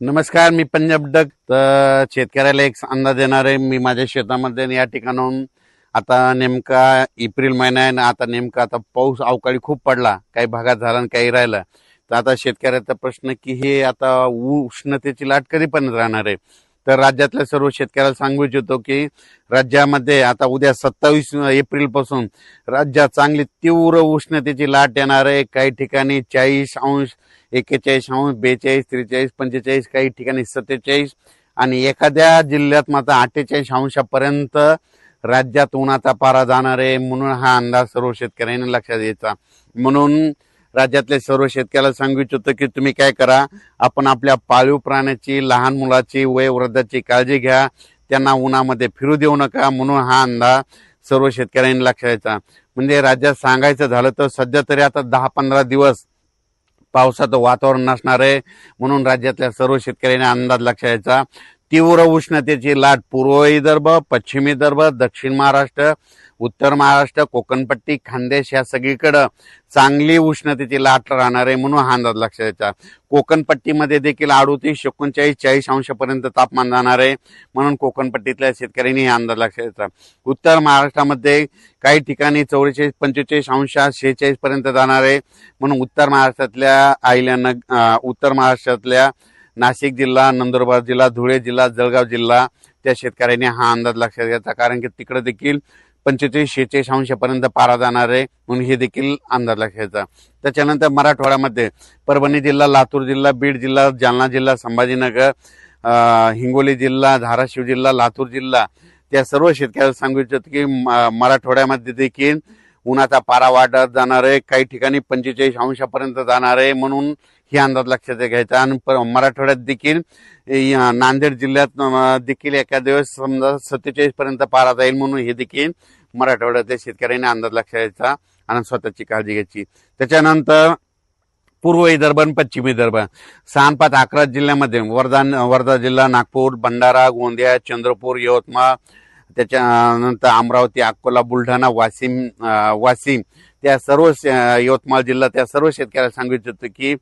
नमस्कार, मी पंजाब डक. तर शेतकऱ्याला एक अंदाज देणार आहे. मी माझ्या शेतामध्ये या ठिकाणाहून आता नेमका एप्रिल महिना आहे ना, आता नेमका आता पाऊस अवकाळी खूप पडला, काही भागात झाला आणि काही राहिला. तर आता शेतकऱ्याचा प्रश्न की हे आता उष्णतेची लाट कधीपर्यंत राहणार आहे. तर राज्यातल्या सर्व शेतकऱ्याला सांगू इच्छितो की राज्यामध्ये आता उद्या 27 एप्रिल पासून राज्यात चांगली तीव्र उष्णतेची लाट येणार आहे. काही ठिकाणी 40°, 41°, 42, 43, 45, काही ठिकाणी 47 आणि एखाद्या जिल्ह्यात मात्र 48°पर्यंत राज्यात उन्हाचा पारा जाणार आहे. म्हणून हा अंदाज सर्व शेतकऱ्यांनी लक्षात घ्यायचा. म्हणून राज्यातले सर्व शेतकऱ्याला सांगू इच्छितो की तुम्ही काय करा, आपण आपल्या पाळीव प्राण्याची, लहान मुलाची, वयोवृद्धाची काळजी घ्या. त्यांना उन्हामध्ये फिरू देऊ नका. म्हणून हा अंदाज सर्व शेतकऱ्यांनी लक्षात घ्यायचा. म्हणजे राज्यात सांगायचं झालं तर सध्या तरी आता 10-15 दिवस पावसाचं वातावरण नसणार आहे. म्हणून राज्यातल्या सर्व शेतकऱ्यांनी अंदाज लक्षात घ्यायचा. तीव्र उष्णतेची लाट पूर्व विदर्भ, पश्चिम विदर्भ, दक्षिण महाराष्ट्र, उत्तर महाराष्ट्र, कोकणपट्टी, खानदेश या सगळीकडं चांगली उष्णतेची लाट राहणार आहे. म्हणून हा अंदाज लक्षात घ्यायचा. कोकणपट्टीमध्ये देखील 38, 39, 40°पर्यंत तापमान जाणार आहे. म्हणून कोकणपट्टीतल्या शेतकऱ्यांनी हा अंदाज लक्षात घ्यायचा. उत्तर महाराष्ट्रामध्ये काही ठिकाणी 44, 45°, 46पर्यंत जाणार आहे. म्हणून उत्तर महाराष्ट्रातल्या उत्तर महाराष्ट्रातल्या नाशिक जिल्हा, नंदुरबार जिल्हा, धुळे जिल्हा, जळगाव जिल्हा त्या शेतकऱ्यांनी हा अंदाज लक्षात घ्यायचा. कारण की तिकडे देखील 45, 46°पर्यंत पारा जाणार आहे. म्हणून हे देखील अंदाज लक्षात घ्यायचा. त्याच्यानंतर मराठवाड्यामध्ये परभणी जिल्हा, लातूर जिल्हा, बीड जिल्हा, जालना जिल्हा, संभाजीनगर, हिंगोली जिल्हा, धाराशिव जिल्हा, लातूर जिल्हा त्या सर्व शेतकऱ्याला सांगू इच्छितो की मराठवाड्यामध्ये देखील उन्हाचा पारा वाढत जाणार आहे. काही ठिकाणी 45°पर्यंत जाणार आहे. म्हणून ही अंदाज लक्षात घ्यायचा. आणि मराठवाड्यात देखील नांदेड जिल्ह्यात देखील एका दिवस समजा 47पर्यंत पारा जाईल. म्हणून हे देखील मराठवाड्यातल्या शेतकऱ्यांनी अंदाज लक्षात घ्यायचा आणि स्वतःची काळजी घ्यायची. त्याच्यानंतर पूर्व विदर्भ आणि पश्चिम विदर्भ 6-5-11 जिल्ह्यामध्ये वर्धा जिल्हा, नागपूर, भंडारा, गोंदिया, चंद्रपूर, यवतमाळ, त्याच्यानंतर अमरावती, अकोला, बुलढाणा, वाशिम त्या सर्व यवतमाळ जिल्हा त्या सर्व शेतकऱ्याला सांगू इच्छितो की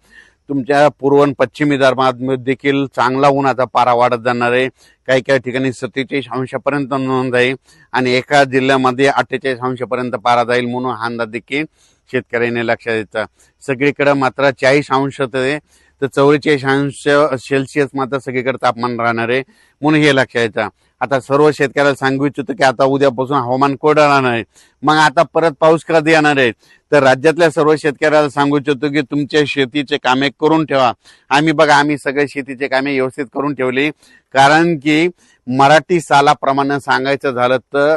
तुमच्या पूर्व आणि पश्चिम विदर्भात देखील चांगला उन्हाचा पारा वाढत जाणार आहे. काही काही ठिकाणी 47°पर्यंत नोंद जाईल आणि एका जिल्ह्यामध्ये 48°पर्यंत पारा जाईल. म्हणून हा अंदाज देखील शेतकऱ्यांनी लक्षात द्यायचा. सगळीकडे मात्र 40° ते 44°C मात्र सगळीकडे तापमान राहणार आहे. म्हणून हे लक्षात घ्यायचं. आता सर्व शेतकऱ्याला सांगू इच्छितो की आता उद्यापासून हवामान कोरडं राहणार आहे. मग आता परत पाऊस कधी येणार आहे. तर राज्यातल्या सर्व शेतकऱ्याला सांगू इच्छितो की तुमच्या शेतीचे कामे करून ठेवा. आम्ही सगळे शेतीचे कामे व्यवस्थित करून ठेवली. कारण की मराठी सालाप्रमाणे सांगायचं झालं तर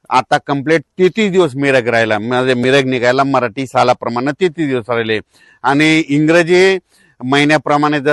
आता कंप्लीट 33 दिवस मिरग राहिला, म्हणजे मिरग निघायला मराठी सालाप्रमाणे 33 दिवस राहिले. आणि इंग्रजी महिन्याप्रमाणे जर